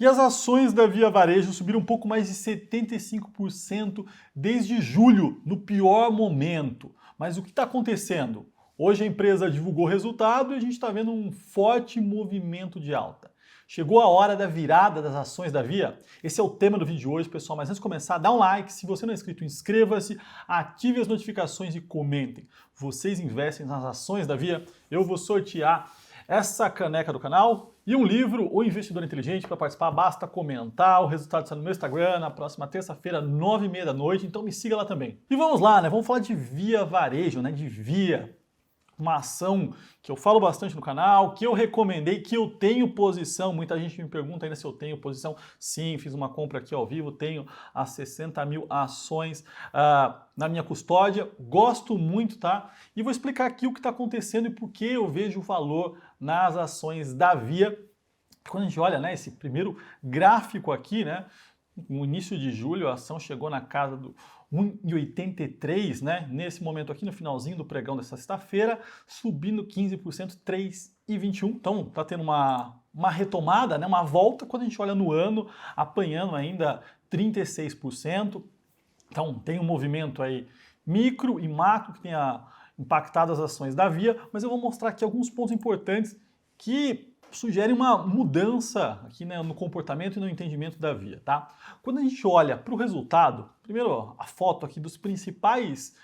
E as ações da Via Varejo subiram um pouco mais de 75% desde julho, no pior momento. Mas o que está acontecendo? Hoje a empresa divulgou o resultado e a gente está vendo um forte movimento de alta. Chegou a hora da virada das ações da Via? Esse é o tema do vídeo de hoje, pessoal. Mas antes de começar, dá um like. Se você não é inscrito, inscreva-se, ative as notificações e comentem. Vocês investem nas ações da Via? Eu vou sortear essa caneca do canal e um livro, O Investidor Inteligente. Para participar, basta comentar. O resultado está no meu Instagram na próxima terça-feira, 9h30 da noite. Então me siga lá também. E vamos lá, né? Vamos falar de Via Varejo, né? De Via. Uma ação que eu falo bastante no canal, que eu recomendei, que eu tenho posição. Muita gente me pergunta ainda se eu tenho posição. Sim, fiz uma compra aqui ao vivo, tenho as 60 mil ações na minha custódia. Gosto muito, tá? E vou explicar aqui o que está acontecendo e por que eu vejo valor nas ações da Via. Quando a gente olha, né, esse primeiro gráfico aqui, né? No início de julho, a ação chegou na casa do 1,83, né? Nesse momento aqui, no finalzinho do pregão dessa sexta-feira, subindo 15%, 3,21. Então, tá tendo uma retomada, né? Uma volta quando a gente olha no ano, apanhando ainda 36%. Então, tem um movimento aí micro e macro que tenha impactado as ações da Via, mas eu vou mostrar aqui alguns pontos importantes que sugere uma mudança aqui, né, no comportamento e no entendimento da Via, tá? Quando a gente olha para o resultado, primeiro a foto aqui dos principais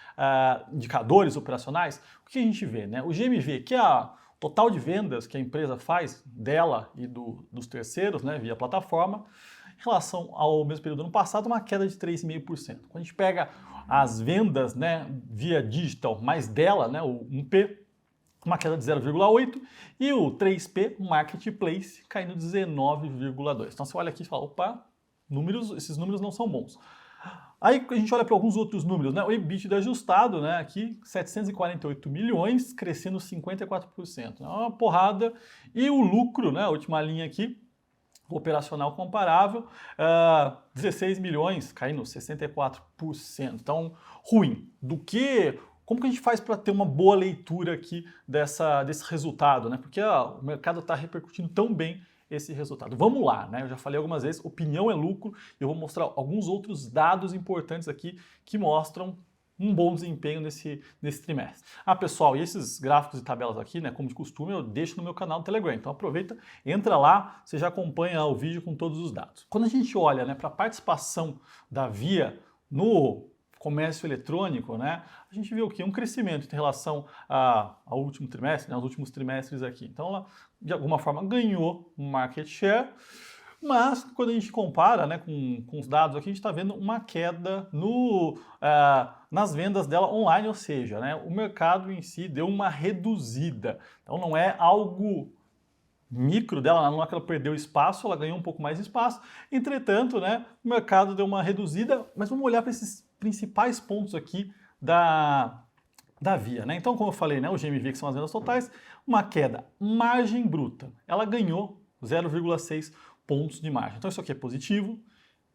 indicadores operacionais, o que a gente vê, né? O GMV, que é o total de vendas que a empresa faz dela e dos terceiros, né, via plataforma, em relação ao mesmo período do ano passado, uma queda de 3,5%. Quando a gente pega as vendas, né, via digital mais dela, né, o 1P, uma queda de 0,8%, e o 3P, o Marketplace, caindo 19,2%. Então você olha aqui e fala, opa, esses números não são bons. Aí a gente olha para alguns outros números, né? O EBITDA ajustado, né? Aqui 748 milhões, crescendo 54%. É uma porrada. E o lucro, né? A última linha aqui, operacional comparável, 16 milhões, caindo 64%. Então, ruim. Como que a gente faz para ter uma boa leitura aqui desse resultado, né? Porque o mercado está repercutindo tão bem esse resultado. Vamos lá, né? Eu já falei algumas vezes, opinião é lucro, e eu vou mostrar alguns outros dados importantes aqui que mostram um bom desempenho nesse trimestre. Pessoal, e esses gráficos e tabelas aqui, né, como de costume, eu deixo no meu canal do Telegram. Então aproveita, entra lá, você já acompanha o vídeo com todos os dados. Quando a gente olha, né, para a participação da Via no comércio eletrônico, né, a gente vê o quê? Um crescimento em relação ao último trimestre, né, aos últimos trimestres aqui. Então ela, de alguma forma, ganhou um market share, mas quando a gente compara, né, com os dados aqui, a gente está vendo uma queda nas vendas dela online, ou seja, né, o mercado em si deu uma reduzida. Então não é algo micro dela, não é que ela perdeu espaço, ela ganhou um pouco mais de espaço. Entretanto, né, o mercado deu uma reduzida, mas vamos olhar para esses principais pontos aqui da Via, né? Então, como eu falei, né, o GMV, que são as vendas totais, uma queda. Margem bruta, ela ganhou 0,6 pontos de margem. Então, isso aqui é positivo.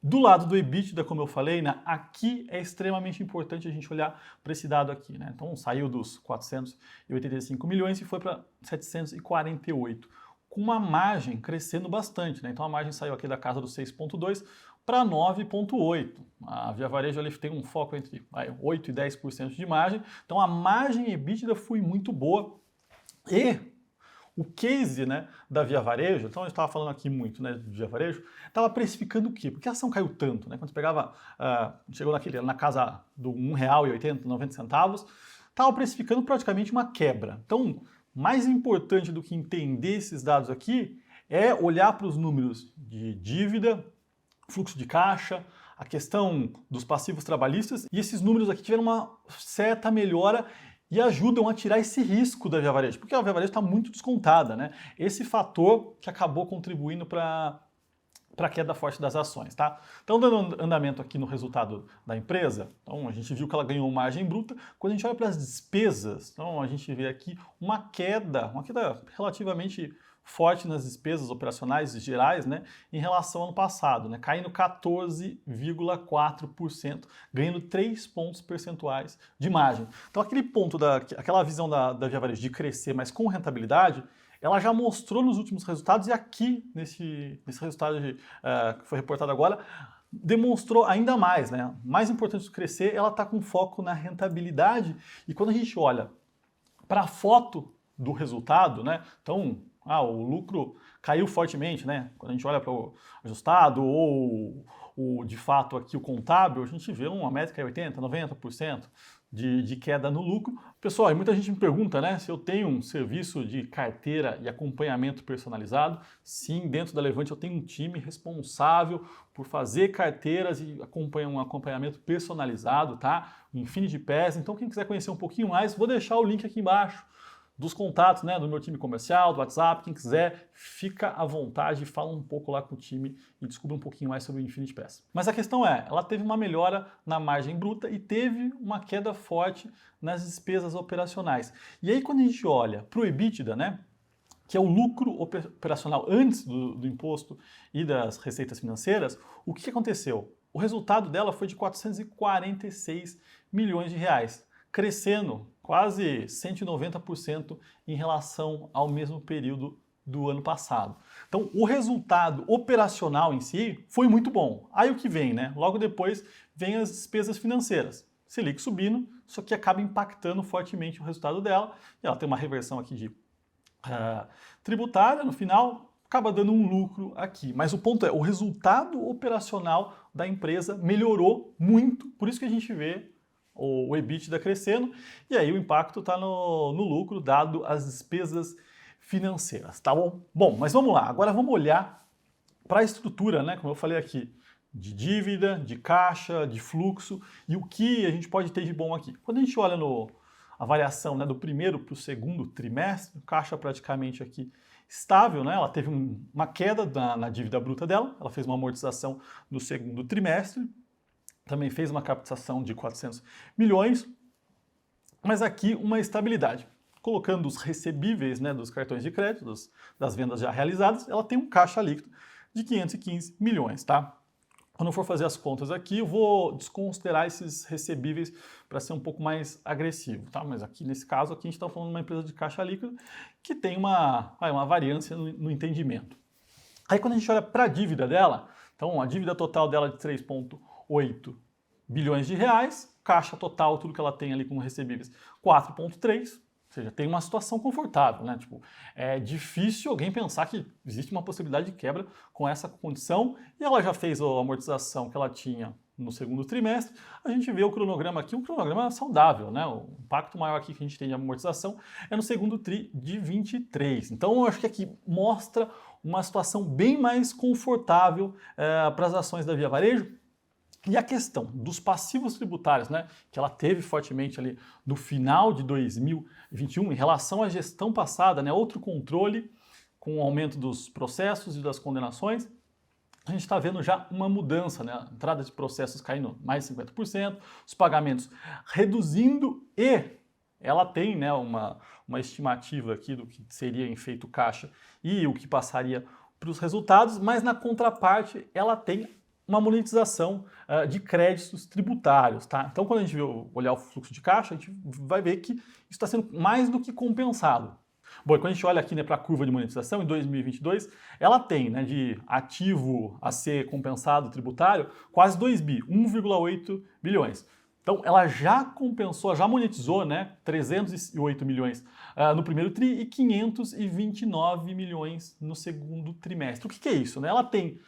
Do lado do EBITDA, como eu falei, né, aqui é extremamente importante a gente olhar para esse dado aqui, né? Então, saiu dos 485 milhões e foi para 748, com uma margem crescendo bastante, né? Então, a margem saiu aqui da casa dos 6,2 para 9,8. A Via Varejo ali tem um foco entre 8% e 10% de margem. Então, a margem EBITDA foi muito boa. E o case, né, da Via Varejo, então a gente estava falando aqui muito, né, de Via Varejo, estava precificando o quê? Porque a ação caiu tanto, né? Quando você pegava, chegou na casa do R$1,80, 90 centavos, estava precificando praticamente uma quebra. Então, mais importante do que entender esses dados aqui é olhar para os números de dívida, fluxo de caixa, a questão dos passivos trabalhistas, e esses números aqui tiveram uma certa melhora e ajudam a tirar esse risco da Via Varejo, porque a Via Varejo está muito descontada, né? Esse fator que acabou contribuindo para a queda forte das ações, tá? Então, dando andamento aqui no resultado da empresa, então a gente viu que ela ganhou margem bruta. Quando a gente olha para as despesas, então a gente vê aqui uma queda relativamente forte nas despesas operacionais gerais, né, em relação ao ano passado, né, caindo 14,4%, ganhando 3 pontos percentuais de margem. Então aquele ponto, aquela visão da Via Varejo de crescer, mas com rentabilidade, ela já mostrou nos últimos resultados e aqui nesse resultado que foi reportado agora, demonstrou ainda mais, né? Mais importante do que crescer, ela está com foco na rentabilidade e quando a gente olha para a foto do resultado, né? Então, o lucro caiu fortemente, né? Quando a gente olha para o ajustado ou de fato aqui o contábil, a gente vê uma métrica de 80%, 90% de queda no lucro. Pessoal, e muita gente me pergunta, né, se eu tenho um serviço de carteira e acompanhamento personalizado. Sim, dentro da Levante eu tenho um time responsável por fazer carteiras e um acompanhamento personalizado, tá? O Infinity Pass. Então, quem quiser conhecer um pouquinho mais, vou deixar o link aqui embaixo dos contatos, né, do meu time comercial, do WhatsApp, quem quiser, fica à vontade, fala um pouco lá com o time e descubra um pouquinho mais sobre o Infinity Pass. Mas a questão é, ela teve uma melhora na margem bruta e teve uma queda forte nas despesas operacionais. E aí quando a gente olha para o EBITDA, né, que é o lucro operacional antes do imposto e das receitas financeiras, o que aconteceu? O resultado dela foi de 446 milhões de reais, crescendo quase 190% em relação ao mesmo período do ano passado. Então, o resultado operacional em si foi muito bom. Aí o que vem, né? Logo depois vem as despesas financeiras. Selic subindo, isso aqui acaba impactando fortemente o resultado dela. E ela tem uma reversão aqui de tributária no final, acaba dando um lucro aqui. Mas o ponto é, o resultado operacional da empresa melhorou muito, por isso que a gente vê o EBITDA crescendo, e aí o impacto está no lucro, dado as despesas financeiras, tá bom? Bom, mas vamos lá, agora vamos olhar para a estrutura, né, como eu falei aqui, de dívida, de caixa, de fluxo, e o que a gente pode ter de bom aqui. Quando a gente olha a variação, né, do primeiro para o segundo trimestre, caixa praticamente aqui estável, né, ela teve uma queda na dívida bruta dela, ela fez uma amortização no segundo trimestre, também fez uma captação de 400 milhões, mas aqui uma estabilidade. Colocando os recebíveis, né, dos cartões de crédito, das vendas já realizadas, ela tem um caixa líquido de 515 milhões, tá? Quando eu for fazer as contas aqui, eu vou desconsiderar esses recebíveis para ser um pouco mais agressivo, tá? Mas aqui, nesse caso, aqui a gente está falando de uma empresa de caixa líquido que tem uma variância no entendimento. Aí quando a gente olha para a dívida dela, então a dívida total dela é de 3,8 bilhões de reais, caixa total, tudo que ela tem ali como recebíveis, 4,3, ou seja, tem uma situação confortável, né? Tipo, é difícil alguém pensar que existe uma possibilidade de quebra com essa condição, e ela já fez a amortização que ela tinha no segundo trimestre. A gente vê o cronograma aqui, um cronograma saudável, né? O impacto maior aqui que a gente tem de amortização é no segundo tri de 23. Então, eu acho que aqui mostra uma situação bem mais confortável para as ações da Via Varejo. E a questão dos passivos tributários, né, que ela teve fortemente ali no final de 2021 em relação à gestão passada, né, outro controle com o aumento dos processos e das condenações, a gente está vendo já uma mudança, né, a entrada de processos caindo mais de 50%, os pagamentos reduzindo e ela tem, né, uma estimativa aqui do que seria em feito caixa e o que passaria para os resultados, mas na contraparte ela tem uma monetização de créditos tributários, tá? Então, quando a gente olhar o fluxo de caixa, a gente vai ver que isso está sendo mais do que compensado. Bom, e quando a gente olha aqui, né, para a curva de monetização, em 2022, ela tem, né, de ativo a ser compensado tributário, quase 2 bi, 1,8 bilhões. Então, ela já compensou, já monetizou, né, 308 milhões no primeiro tri e 529 milhões no segundo trimestre. O que é isso, né? Ela tem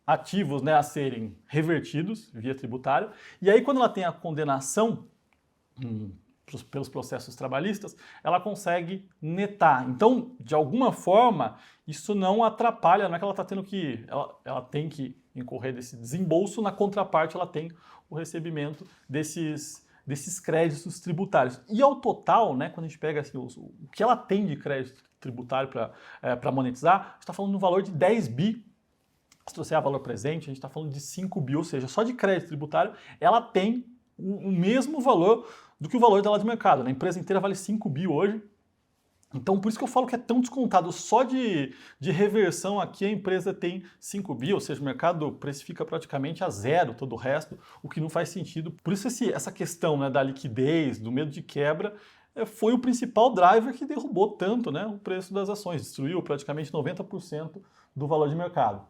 ativos, né, a serem revertidos via tributário, e aí quando ela tem a condenação pelos processos trabalhistas, ela consegue netar. Então, de alguma forma, isso não atrapalha, não é que ela está tendo que, ela tem que incorrer desse desembolso, na contraparte ela tem o recebimento desses créditos tributários. E ao total, né, quando a gente pega assim, o que ela tem de crédito tributário para monetizar, a gente está falando no valor de 10 bi. Se trouxer a valor presente, a gente está falando de 5 bi, ou seja, só de crédito tributário, ela tem o mesmo valor do que o valor dela de mercado. A empresa inteira vale 5 bi hoje. Então, por isso que eu falo que é tão descontado. Só de reversão aqui a empresa tem 5 bi, ou seja, o mercado precifica praticamente a zero todo o resto, o que não faz sentido. Por isso essa questão, né, da liquidez, do medo de quebra, foi o principal driver que derrubou tanto, né, o preço das ações, destruiu praticamente 90% do valor de mercado.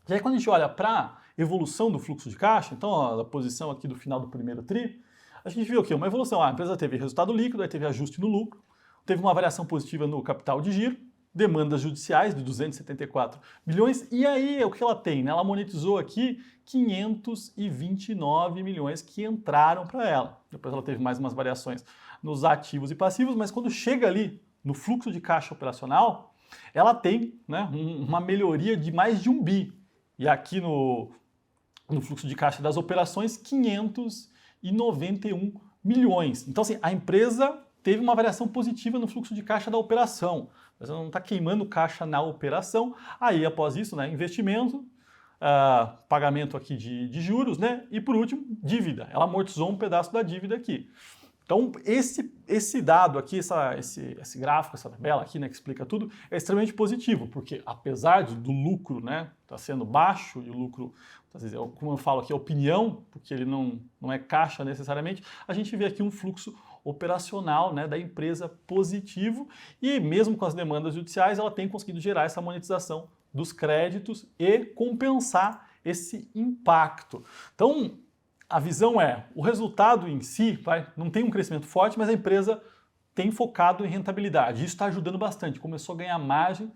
E aí quando a gente olha para a evolução do fluxo de caixa, então a posição aqui do final do primeiro tri, a gente viu o quê? Uma evolução. A empresa teve resultado líquido, aí teve ajuste no lucro, teve uma variação positiva no capital de giro, demandas judiciais de 274 milhões, e aí o que ela tem? Né? Ela monetizou aqui 529 milhões que entraram para ela. Depois ela teve mais umas variações nos ativos e passivos, mas quando chega ali no fluxo de caixa operacional, ela tem, né, uma melhoria de mais de 1 bi. E aqui no fluxo de caixa das operações, 591 milhões. Então, assim, a empresa teve uma variação positiva no fluxo de caixa da operação. Mas ela não está queimando caixa na operação. Aí, após isso, né, investimento, pagamento aqui de juros, né? E por último, dívida. Ela amortizou um pedaço da dívida aqui. Então, esse dado aqui, esse gráfico, essa tabela aqui, né, que explica tudo, é extremamente positivo, porque apesar do lucro, né, tá sendo baixo, e o lucro, às vezes, como eu falo aqui, é opinião, porque ele não é caixa necessariamente, a gente vê aqui um fluxo operacional, né, da empresa positivo, e mesmo com as demandas judiciais, ela tem conseguido gerar essa monetização dos créditos e compensar esse impacto. Então, a visão é, o resultado em si não tem um crescimento forte, mas a empresa tem focado em rentabilidade. Isso está ajudando bastante, começou a ganhar margem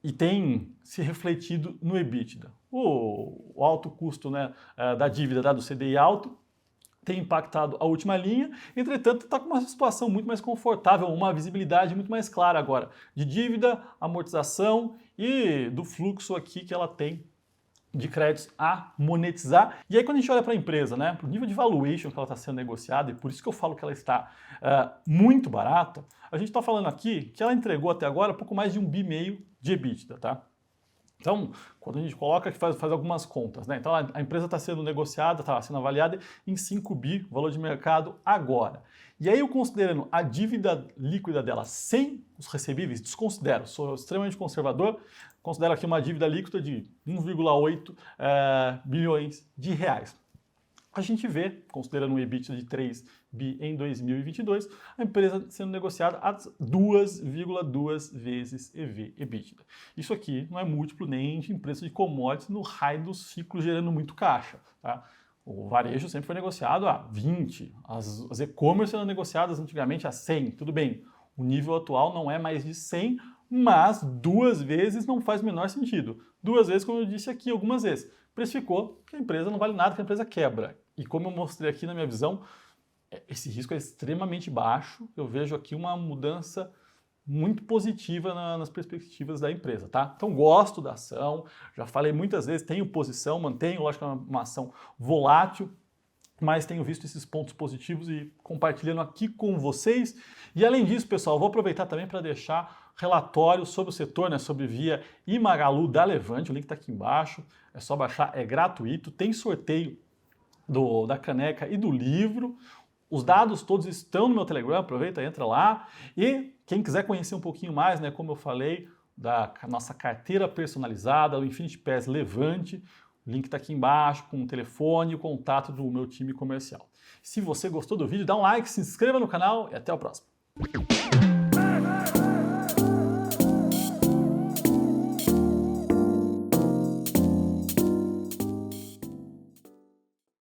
e tem se refletido no EBITDA. O alto custo, né, da dívida, dado o CDI alto, tem impactado a última linha, entretanto está com uma situação muito mais confortável, uma visibilidade muito mais clara agora de dívida, amortização e do fluxo aqui que ela tem de créditos a monetizar. E aí quando a gente olha para a empresa, né, para o nível de valuation que ela está sendo negociada, e por isso que eu falo que ela está muito barata, a gente está falando aqui que ela entregou até agora pouco mais de 1,5 bi de EBITDA, tá? Então, quando a gente coloca que faz algumas contas, né? Então a empresa está sendo negociada, está sendo avaliada em 5 bi, valor de mercado agora. E aí eu considerando a dívida líquida dela sem os recebíveis, desconsidero, sou extremamente conservador, considero aqui uma dívida líquida de 1,8 bilhões de reais. A gente vê, considerando um EBITDA de 3 bi em 2022, a empresa sendo negociada a 2,2 vezes EV/EBITDA. Isso aqui não é múltiplo nem de empresa de commodities no raio do ciclo gerando muito caixa. Tá? O varejo sempre foi negociado a 20, as e-commerce eram negociadas antigamente a 100, tudo bem. O nível atual não é mais de 100, mas 2 vezes não faz o menor sentido. 2 vezes, como eu disse aqui algumas vezes, precificou que a empresa não vale nada, que a empresa quebra. E como eu mostrei aqui na minha visão, esse risco é extremamente baixo. Eu vejo aqui uma mudança muito positiva nas perspectivas da empresa, tá? Então gosto da ação, já falei muitas vezes, tenho posição, mantenho, lógico, uma ação volátil, mas tenho visto esses pontos positivos e compartilhando aqui com vocês. E além disso, pessoal, vou aproveitar também para deixar relatório sobre o setor, né, sobre Via e Magalu da Levante, o link está aqui embaixo, é só baixar, é gratuito, tem sorteio da caneca e do livro. Os dados todos estão no meu Telegram, aproveita, entra lá. E quem quiser conhecer um pouquinho mais, né, como eu falei, da nossa carteira personalizada, o Infinity Pass Levante, o link está aqui embaixo com o telefone e o contato do meu time comercial. Se você gostou do vídeo, dá um like, se inscreva no canal e até o próximo.